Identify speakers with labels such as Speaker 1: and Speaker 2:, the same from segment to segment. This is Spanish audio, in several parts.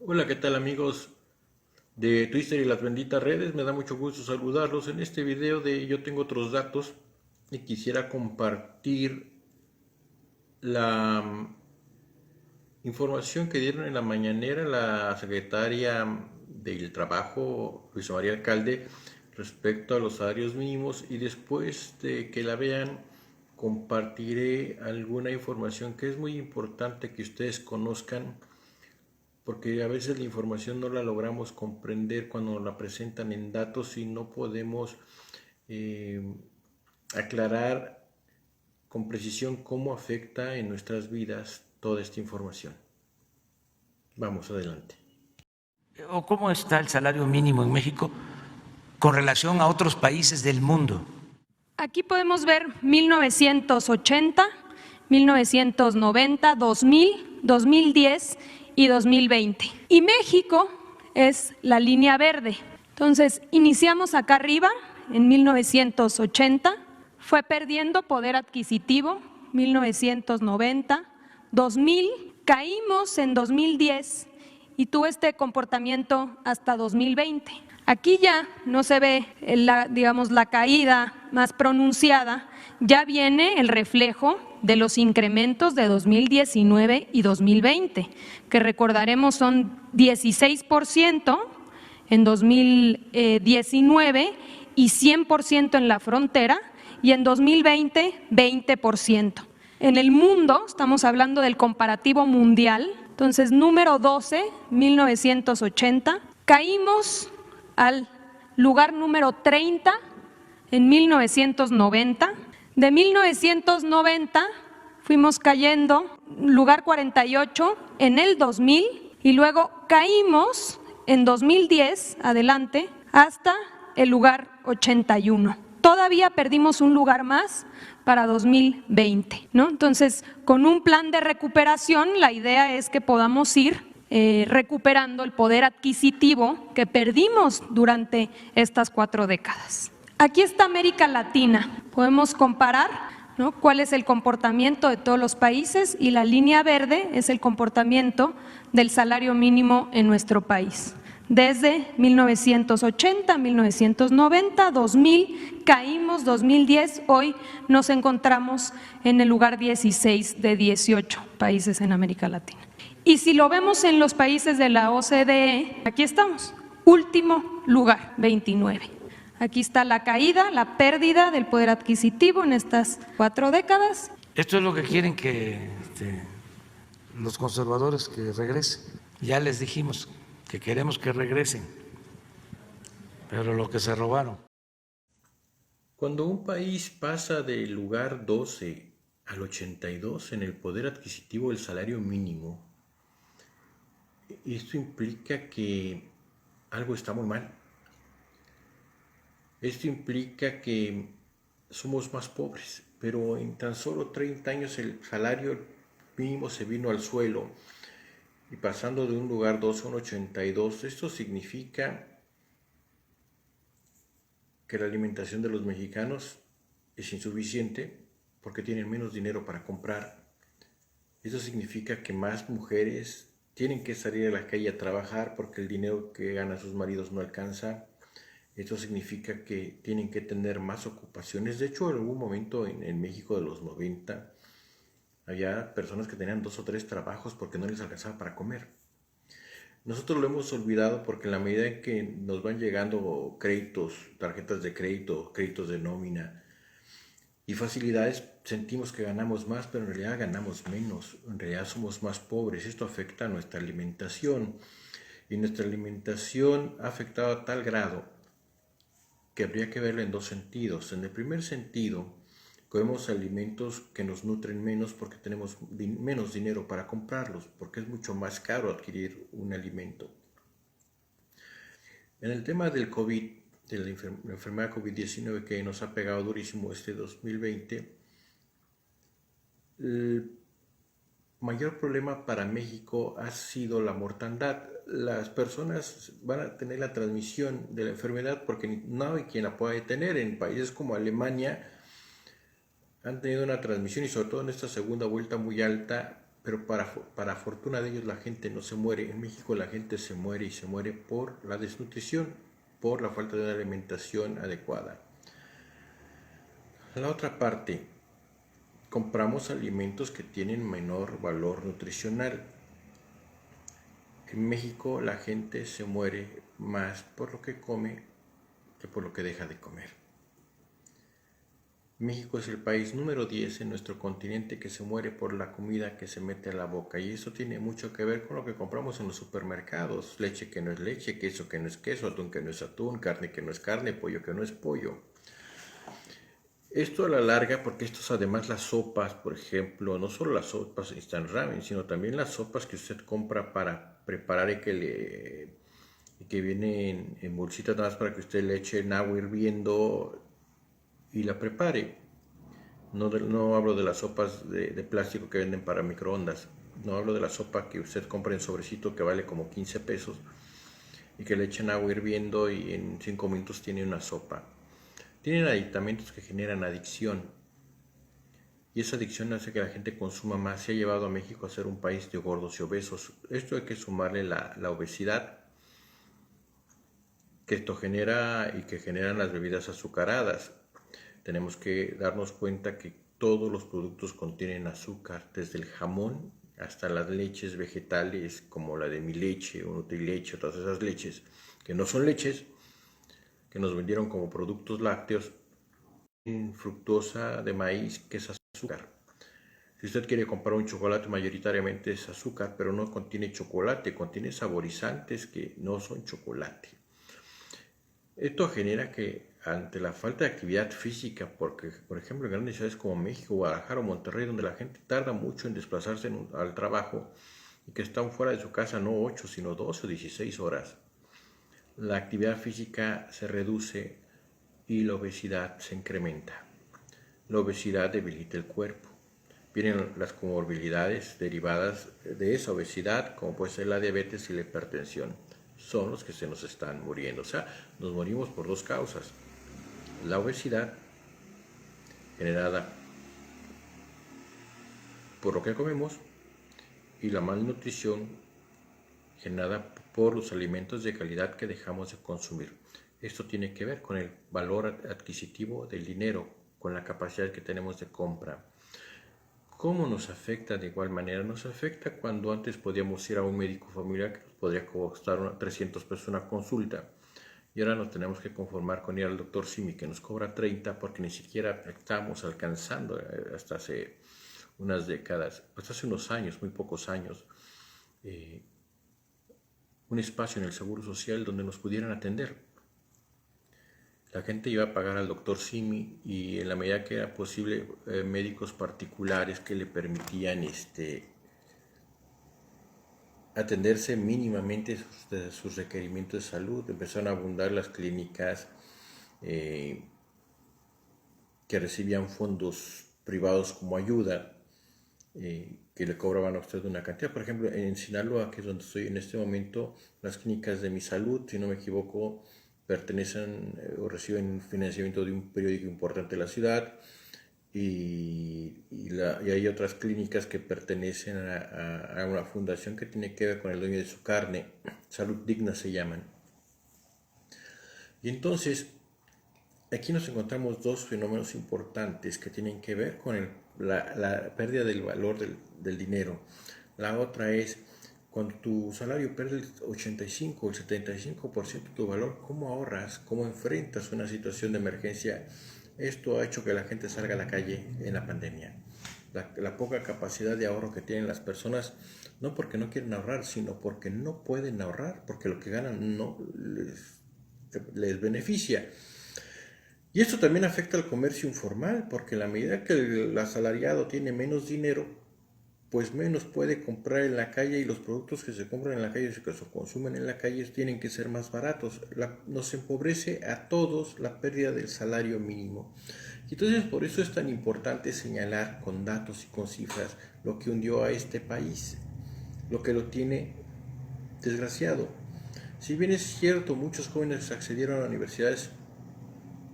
Speaker 1: Hola, ¿qué tal amigos de Twitter y las benditas redes? Me da mucho gusto saludarlos. En este video yo tengo otros datos y quisiera compartir la información que dieron en la mañanera la secretaria del Trabajo, Luisa María Alcalde, respecto a los salarios mínimos, y después de que la vean compartiré alguna información que es muy importante que ustedes conozcan, porque a veces la información no la logramos comprender cuando la presentan en datos y no podemos eh, aclarar con precisión cómo afecta en nuestras vidas toda esta información. Vamos adelante.
Speaker 2: ¿O cómo está el salario mínimo en México con relación a otros países del mundo?
Speaker 3: Aquí podemos ver 1980, 1990, 2000, 2010 y 2020. Y México es la línea verde. Entonces, iniciamos acá arriba en 1980, fue perdiendo poder adquisitivo, 1990, 2000, caímos en 2010 y tuvo este comportamiento hasta 2020. Aquí ya no se ve la caída más pronunciada, ya viene el reflejo de los incrementos de 2019 y 2020, que recordaremos son 16% en 2019 y 100% en la frontera, y en 2020 20%. En el mundo, estamos hablando del comparativo mundial, entonces número 12, 1980, caímos al lugar número 30 en 1990, de 1990 fuimos cayendo, lugar 48 en el 2000, y luego caímos en 2010 adelante hasta el lugar 81. Todavía perdimos un lugar más para 2020, ¿no? Entonces, con un plan de recuperación, la idea es que podamos ir recuperando el poder adquisitivo que perdimos durante estas 4 décadas. Aquí está América Latina. Podemos comparar, ¿no?, cuál es el comportamiento de todos los países, y la línea verde es el comportamiento del salario mínimo en nuestro país. Desde 1980, 1990, 2000, caímos, 2010, hoy nos encontramos en el lugar 16 de 18 países en América Latina. Y si lo vemos en los países de la OCDE, aquí estamos, último lugar, 29. Aquí está la caída, la pérdida del poder adquisitivo en estas 4 décadas.
Speaker 2: Esto es lo que quieren que los conservadores que regresen. Ya les dijimos que queremos que regresen, pero lo que se robaron.
Speaker 1: Cuando un país pasa del lugar 12 al 82 en el poder adquisitivo del salario mínimo, esto implica que algo está muy mal. Esto implica que somos más pobres, pero en tan solo 30 años el salario mínimo se vino al suelo, y pasando de un lugar 12 a un 82, esto significa que la alimentación de los mexicanos es insuficiente porque tienen menos dinero para comprar. Eso significa que más mujeres tienen que salir a la calle a trabajar porque el dinero que ganan sus maridos no alcanza. Esto significa que tienen que tener más ocupaciones. De hecho, en algún momento en México de los 90 había personas que tenían 2 o 3 trabajos porque no les alcanzaba para comer. Nosotros lo hemos olvidado porque en la medida en que nos van llegando créditos, tarjetas de crédito, créditos de nómina y facilidades, sentimos que ganamos más, pero en realidad ganamos menos, en realidad somos más pobres. Esto afecta a nuestra alimentación, y nuestra alimentación ha afectado a tal grado que habría que verlo en 2 sentidos. En el primer sentido, comemos alimentos que nos nutren menos porque tenemos menos dinero para comprarlos, porque es mucho más caro adquirir un alimento. En el tema del COVID, de la enfermedad COVID-19 que nos ha pegado durísimo este 2020, el mayor problema para México ha sido la mortandad. Las personas van a tener la transmisión de la enfermedad porque no hay quien la pueda detener. En países como Alemania han tenido una transmisión, y sobre todo en esta segunda vuelta, muy alta, pero para fortuna de ellos la gente no se muere. En México la gente se muere y se muere por la desnutrición, por la falta de una alimentación adecuada. La otra parte, compramos alimentos que tienen menor valor nutricional. En México la gente se muere más por lo que come que por lo que deja de comer. México es el país número 10 en nuestro continente que se muere por la comida que se mete a la boca, y eso tiene mucho que ver con lo que compramos en los supermercados: leche que no es leche, queso que no es queso, atún que no es atún, carne que no es carne, pollo que no es pollo. Esto a la larga, porque esto es además las sopas, por ejemplo, no solo las sopas instant ramen, sino también las sopas que usted compra para preparar y que vienen en bolsitas nada más para que usted le eche en agua hirviendo y la prepare. No hablo de las sopas de plástico que venden para microondas, no hablo de la sopa que usted compra en sobrecito que vale como 15 pesos y que le echen agua hirviendo y en 5 minutos tiene una sopa. Tienen aditamentos que generan adicción, y esa adicción hace que la gente consuma más. Se ha llevado a México a ser un país de gordos y obesos. Esto hay que sumarle la obesidad que esto genera y que generan las bebidas azucaradas. Tenemos que darnos cuenta que todos los productos contienen azúcar, desde el jamón hasta las leches vegetales como la de Mi Leche o Nutrileche, todas esas leches que no son leches, que nos vendieron como productos lácteos, fructosa de maíz, que es azúcar. Si usted quiere comprar un chocolate, mayoritariamente es azúcar, pero no contiene chocolate, contiene saborizantes que no son chocolate. Esto genera que ante la falta de actividad física, porque por ejemplo en grandes ciudades como México, Guadalajara o Monterrey, donde la gente tarda mucho en desplazarse al trabajo y que están fuera de su casa no 8, sino 12 o 16 horas, la actividad física se reduce y la obesidad se incrementa. La obesidad debilita el cuerpo. Vienen las comorbilidades derivadas de esa obesidad, como puede ser la diabetes y la hipertensión. Son los que se nos están muriendo. O sea, nos morimos por dos causas: la obesidad, generada por lo que comemos, y la malnutrición, generada por los alimentos de calidad que dejamos de consumir. Esto tiene que ver con el valor adquisitivo del dinero, con la capacidad que tenemos de compra. ¿Cómo nos afecta? De igual manera nos afecta cuando antes podíamos ir a un médico familiar que nos podría costar 300 pesos una consulta, y ahora nos tenemos que conformar con ir al doctor Simi, que nos cobra 30, porque ni siquiera estamos alcanzando hasta hace unas décadas, hasta hace unos años, muy pocos años, un espacio en el Seguro Social donde nos pudieran atender. La gente iba a pagar al doctor Simi, y en la medida que era posible, médicos particulares que le permitían atenderse mínimamente sus requerimientos de salud. Empezaron a abundar las clínicas que recibían fondos privados como ayuda, que le cobraban a usted una cantidad. Por ejemplo, en Sinaloa, que es donde estoy en este momento, las clínicas de Mi Salud, si no me equivoco, pertenecen o reciben financiamiento de un periódico importante de la ciudad, y hay otras clínicas que pertenecen a una fundación que tiene que ver con el dueño de su carne, Salud Digna se llaman. Y entonces, aquí nos encontramos dos fenómenos importantes que tienen que ver con la pérdida del valor del dinero. La otra es, cuando tu salario pierde el 85 o el 75% de tu valor, ¿cómo ahorras? ¿Cómo enfrentas una situación de emergencia? Esto ha hecho que la gente salga a la calle en la pandemia. La poca capacidad de ahorro que tienen las personas, no porque no quieren ahorrar, sino porque no pueden ahorrar, porque lo que ganan no les beneficia. Y esto también afecta al comercio informal, porque en la medida que el asalariado tiene menos dinero, pues menos puede comprar en la calle, y los productos que se compran en la calle, que se consumen en la calle, tienen que ser más baratos. Nos empobrece a todos la pérdida del salario mínimo. Y entonces por eso es tan importante señalar con datos y con cifras lo que hundió a este país, lo que lo tiene desgraciado. Si bien es cierto, muchos jóvenes accedieron a universidades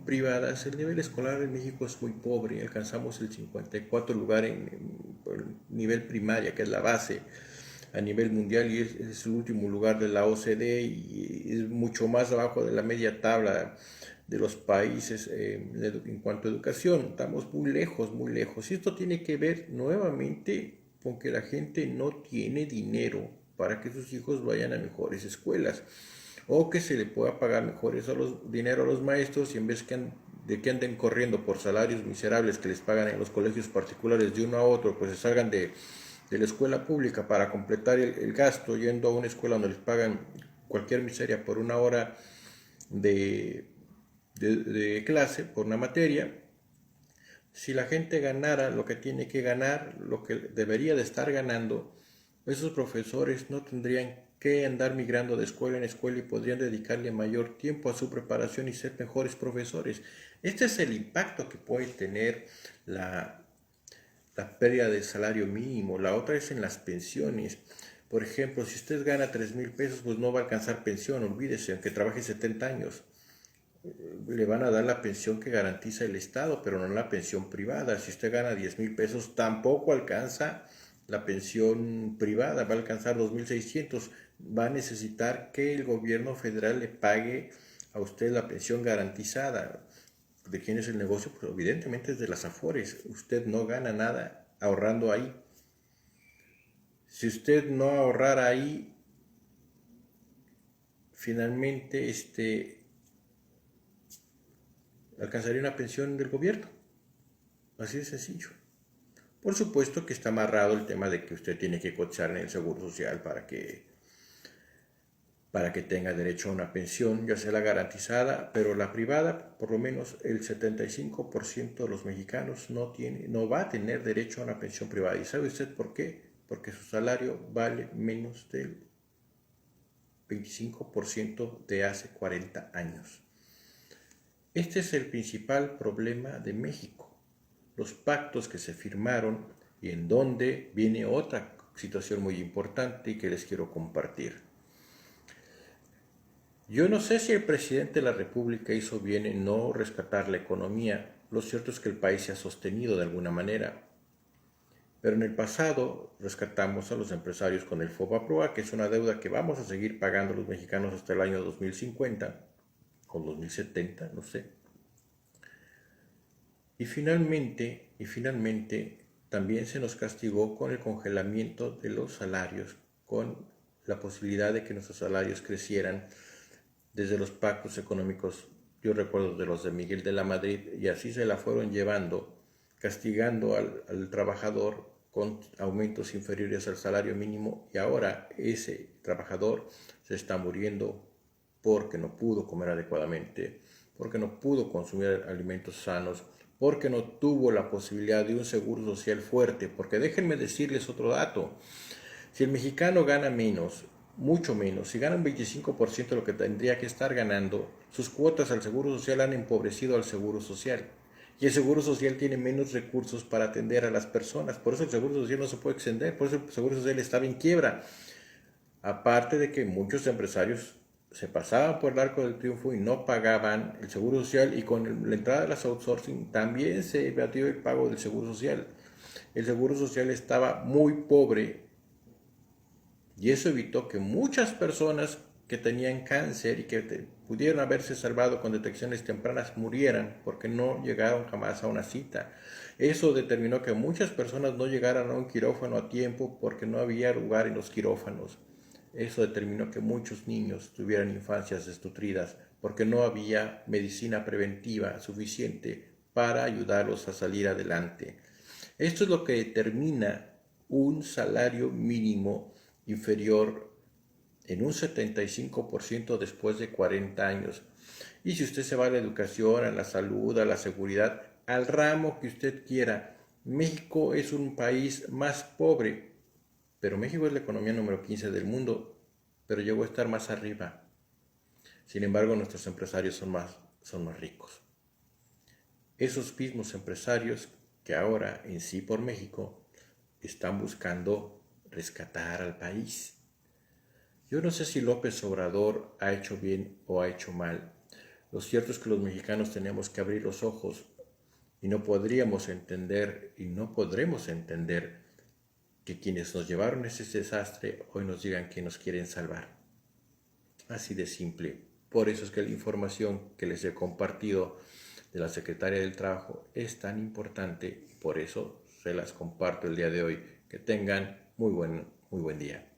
Speaker 1: privadas, el nivel escolar en México es muy pobre. Alcanzamos el 54 lugar el nivel primaria, que es la base a nivel mundial, y es el último lugar de la OCDE y es mucho más abajo de la media tabla de los países en cuanto a educación. Estamos muy lejos, muy lejos. Y esto tiene que ver nuevamente con que la gente no tiene dinero para que sus hijos vayan a mejores escuelas, o que se le pueda pagar mejores dinero a los maestros, y en vez de que anden corriendo por salarios miserables que les pagan en los colegios particulares de uno a otro, pues se salgan de la escuela pública para completar el gasto yendo a una escuela donde les pagan cualquier miseria por una hora de clase, por una materia. Si la gente ganara lo que tiene que ganar, lo que debería de estar ganando, esos profesores no tendrían que andar migrando de escuela en escuela y podrían dedicarle mayor tiempo a su preparación y ser mejores profesores. Este es el impacto que puede tener la pérdida del salario mínimo. La otra es en las pensiones. Por ejemplo, si usted gana 3,000 pesos, pues no va a alcanzar pensión, olvídese, aunque trabaje 70 años. Le van a dar la pensión que garantiza el Estado, pero no la pensión privada. Si usted gana 10,000 pesos, tampoco alcanza la pensión privada, va a alcanzar 2,600. Va a necesitar que el gobierno federal le pague a usted la pensión garantizada. ¿De quién es el negocio? Pues evidentemente es de las Afores. Usted no gana nada ahorrando ahí. Si usted no ahorrara ahí, finalmente alcanzaría una pensión del gobierno. Así de sencillo. Por supuesto que está amarrado el tema de que usted tiene que cotizar en el Seguro Social para que tenga derecho a una pensión, ya sea la garantizada, pero la privada, por lo menos el 75% de los mexicanos no va a tener derecho a una pensión privada. ¿Y sabe usted por qué? Porque su salario vale menos del 25% de hace 40 años. Este es el principal problema de México. Los pactos que se firmaron, y en donde viene otra situación muy importante y que les quiero compartir. Yo no sé si el presidente de la República hizo bien en no rescatar la economía. Lo cierto es que el país se ha sostenido de alguna manera. Pero en el pasado rescatamos a los empresarios con el FOBAPROA, que es una deuda que vamos a seguir pagando los mexicanos hasta el año 2050 o 2070, no sé. Y finalmente, también se nos castigó con el congelamiento de los salarios, con la posibilidad de que nuestros salarios crecieran desde los pactos económicos, yo recuerdo de los de Miguel de la Madrid, y así se la fueron llevando, castigando al trabajador con aumentos inferiores al salario mínimo, y ahora ese trabajador se está muriendo porque no pudo comer adecuadamente, porque no pudo consumir alimentos sanos, porque no tuvo la posibilidad de un seguro social fuerte. Porque déjenme decirles otro dato: si el mexicano gana menos, mucho menos, si gana un 25% de lo que tendría que estar ganando, sus cuotas al Seguro Social han empobrecido al Seguro Social. Y el Seguro Social tiene menos recursos para atender a las personas. Por eso el Seguro Social no se puede extender, por eso el Seguro Social estaba en quiebra. Aparte de que muchos empresarios se pasaban por el arco del triunfo y no pagaban el Seguro Social, y con la entrada de las outsourcing también se batió el pago del Seguro Social. El Seguro Social estaba muy pobre, y eso evitó que muchas personas que tenían cáncer y que pudieron haberse salvado con detecciones tempranas murieran porque no llegaron jamás a una cita. Eso determinó que muchas personas no llegaran a un quirófano a tiempo porque no había lugar en los quirófanos. Eso determinó que muchos niños tuvieran infancias desnutridas porque no había medicina preventiva suficiente para ayudarlos a salir adelante. Esto es lo que determina un salario mínimo inferior en un 75% después de 40 años. Y si usted se va a la educación, a la salud, a la seguridad, al ramo que usted quiera, México es un país más pobre, pero México es la economía número 15 del mundo, pero llegó a estar más arriba. Sin embargo, nuestros empresarios son más ricos. Esos mismos empresarios que ahora en Sí por México están buscando rescatar al país. Yo no sé si López Obrador ha hecho bien o ha hecho mal. Lo cierto es que los mexicanos tenemos que abrir los ojos y no podríamos entender y no podremos entender que quienes nos llevaron ese desastre hoy nos digan que nos quieren salvar. Así de simple. Por eso es que la información que les he compartido de la Secretaría del Trabajo es tan importante. Por eso se las comparto el día de hoy. Que tengan muy buen día.